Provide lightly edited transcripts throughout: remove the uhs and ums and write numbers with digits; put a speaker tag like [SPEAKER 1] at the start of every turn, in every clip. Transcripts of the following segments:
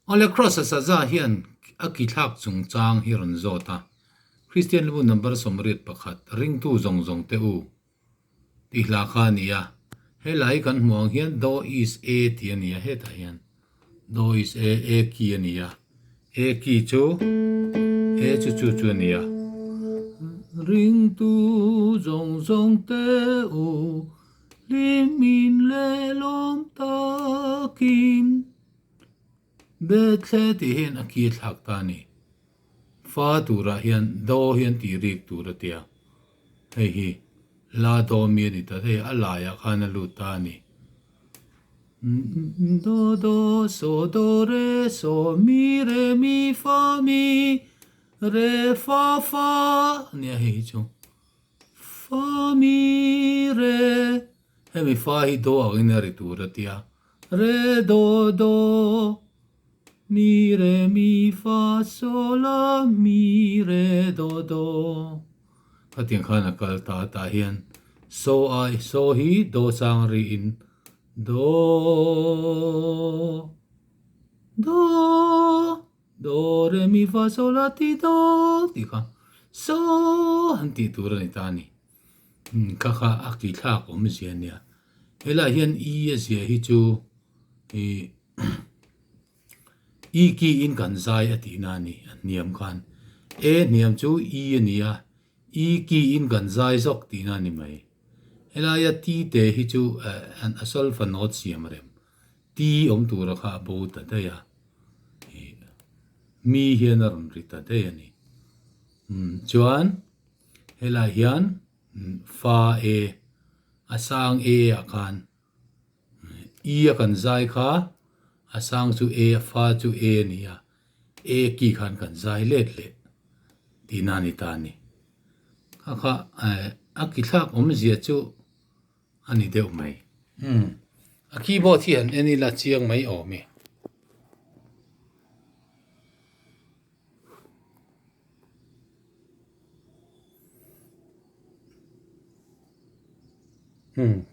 [SPEAKER 1] ole cross sa za hian akithak chung chang hi ron zota Christian lu number somrit pakhat ring tu zong zong te u ti hla kha nia helai kan hmuang hian do is a ti ania he ta hian do is a ki ania a ki chu e chu ania ring tu zong zong te u limin le lom takin bethe ti hian aki thak ta ni fa tura hian do hian ti rik tura tia hei hi la do mi ni ta he ala ya khana lu ta ni do do so mi re mi re fa ni hei chu fa mi re he mi fa hi do a ina ri tura tia re do mi re mi fa sol la mi re do ka tiếng khana kal ta hian so ai so hi do sang ri in do re mi fa sol la ti do ti kha so han ti tur ni ta ni ka kha aki thak om zian nia hela hian i zia hi chu i ki in kan zai ati na ni niam khan e niam chu i ania i ki in kan zai zok ti na ni mai hela ya ti te hi chu an asol fa not siam rem ti om tu ra kha bo ta da ya mi hian ron ri ta da ya ni chuan hela hian fa e asang e akan i akan zai kha asang chu e fa chu e nia e ki khan kan zai let le ti na ni ta ni kha akithak om zia chu ani deuh mai a keyboard hian eni la chiang mai awmi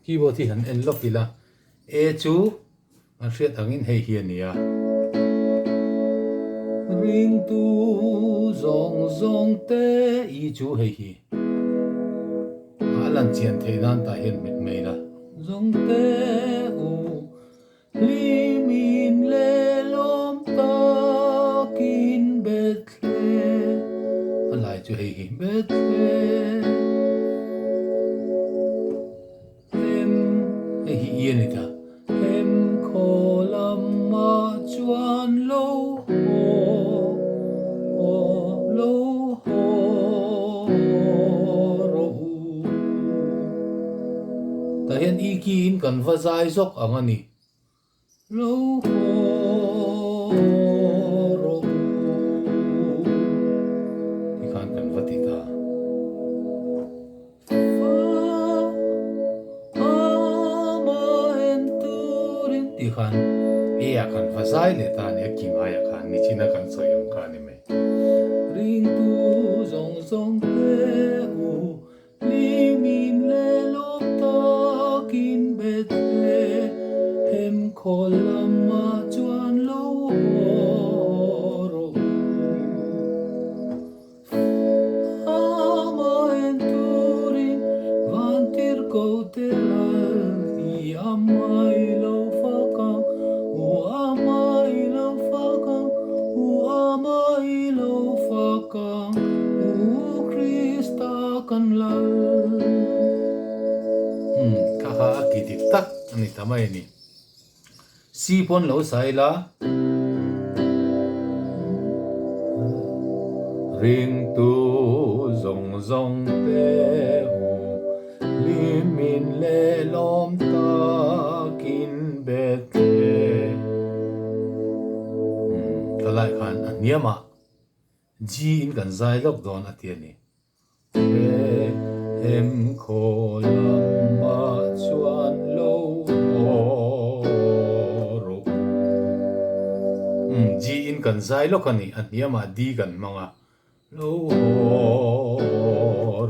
[SPEAKER 1] keyboard hian en lokila e chu a hriat angin hei hian nia ring tu zong te i chu hei hi alan chian thei dan ta hian mit mai la zong te u limin le lom takin betle alai chu hei hi betle em hei hi yên ni ta em kholam ma chuan lo ta hian i ki in kan va zai zok ang ani lo ro ti khan kan va ti ta ti khan e a kan va zai le ta ne ki ma ya khan ni china kan soyam khan ni me ring tu zong te u limin le lom takin betle hem kholam ma chuan lo ro ama en turin van tir ko te lal i amai lo fakang u amai lo fakang u amai lo fakang u Krista kan lal kaha akitik tak ani tamay ni sipon lo sai la ring tu zong te hu limin le lom takin betle kalai khan aniama ji in kan zai lok don atian ni em kholam ma chuan lo ro ji in kan zai lok ani aniama di kan manga lo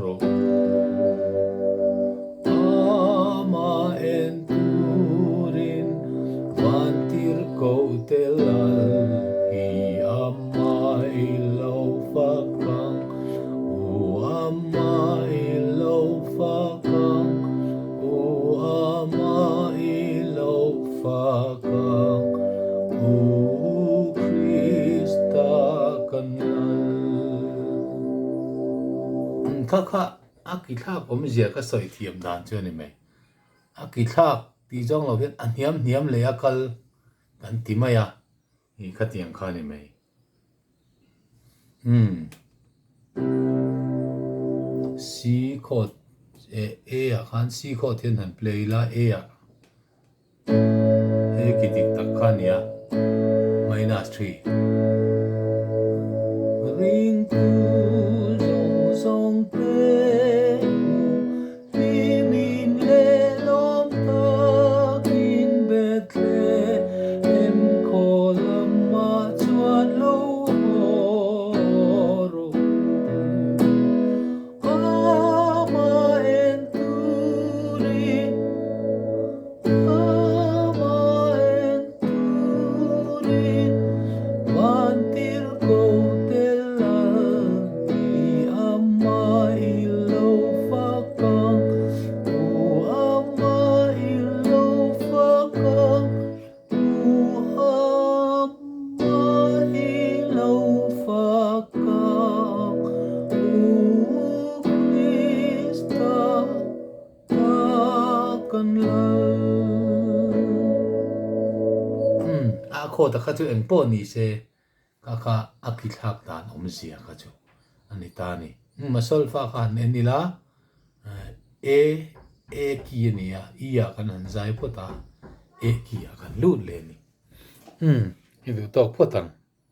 [SPEAKER 1] ro ama en turin van tir ko telal kha kha aki thak om zia ka soi thiam dan chu ni mai aki thak ti jong lo hian an hiam le akal kan ti maya hi khatiang kha ni mai C chord A à khan C chord thiên hành play la A à he ki dik tak khan ya minus 3 ring tu zong zong te mi min le lom ta kin bet le em ko lam ma chuan lo ho khô ta khá chú em bố ni se ka ka akil hak dan om zia ka chú ani ta ni ma sol fa kha ne ni la e ki ni ya iya kan han zai po ta e ki ya kan lut le ni hi du tok po tang